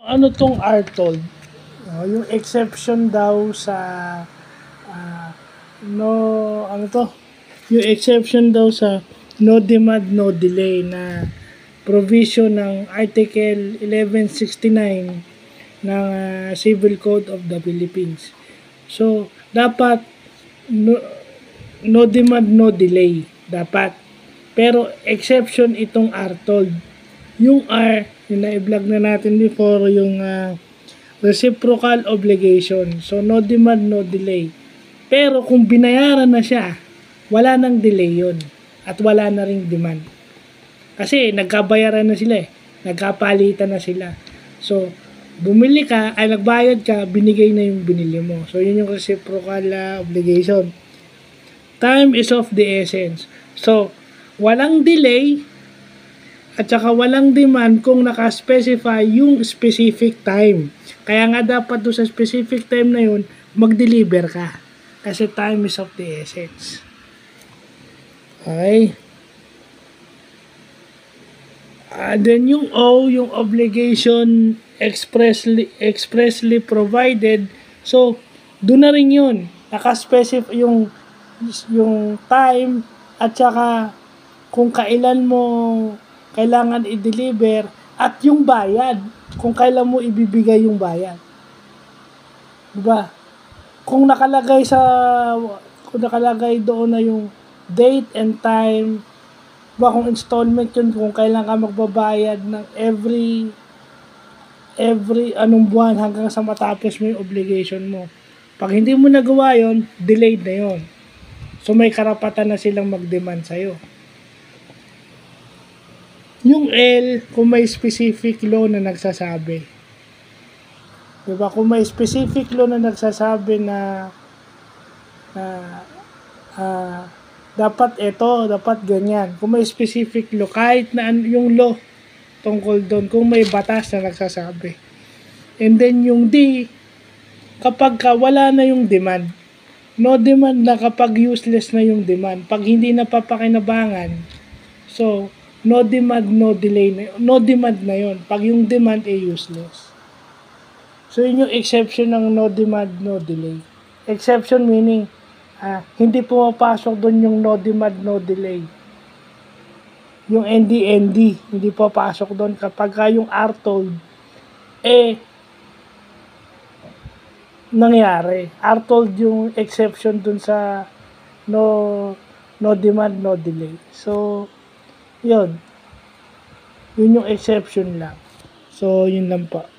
Ano tong R-told? Yung exception daw sa no ano to? Yung exception daw sa no demand no delay na provision ng Article 1169 ng Civil Code of the Philippines. So, dapat no, no demand no delay dapat. Pero exception itong R-told. Yung R, yung na-vlog na natin before, yung reciprocal obligation. So, no demand, no delay. Pero kung binayaran na siya, wala nang delay yun. At wala na ring demand. Kasi nagkabayaran na sila eh. Nagkapalitan na sila. So, bumili ka, ay nagbayad ka, binigay na yung binili mo. So, yun yung reciprocal obligation. Time is of the essence. So, walang delay at saka walang demand kung naka-specify yung specific time. Kaya nga dapat doon sa specific time na yun, mag-deliver ka. Kasi time is of the essence. Okay. Then yung O, yung obligation expressly provided. So, doon na rin yun. Naka-specify yung time at saka kung kailan mo kailangan i-deliver at yung bayad, kung kailan mo ibibigay yung bayad. Diba? Kung nakalagay doon na yung date and time, diba, kung installment yun, kung kailan ka magbabayad ng every anong buwan hanggang sa matapos mo yung obligation mo. Pag hindi mo nagawa yun, delayed na yun. So may karapatan na silang mag-demand sa'yo. Yung L, kung may specific law na nagsasabi. Diba? Kung may specific law na nagsasabi na dapat ito, dapat ganyan. Kung may specific law, kahit na yung law tungkol doon, kung may batas na nagsasabi. And then yung D, kapag wala na yung demand, no demand na kapag useless na yung demand. Pag hindi na papakinabangan, so, no demand, no delay na yun. No demand na yun. Pag yung demand ay useless. So, yun yung exception ng no demand, no delay. Exception meaning, hindi pumapasok doon yung no demand, no delay. Yung ND, hindi papasok doon kapag yung R-told, nangyari. R-told yung exception doon sa no demand, no delay. So, yun yung exception lang. So, yun lang po.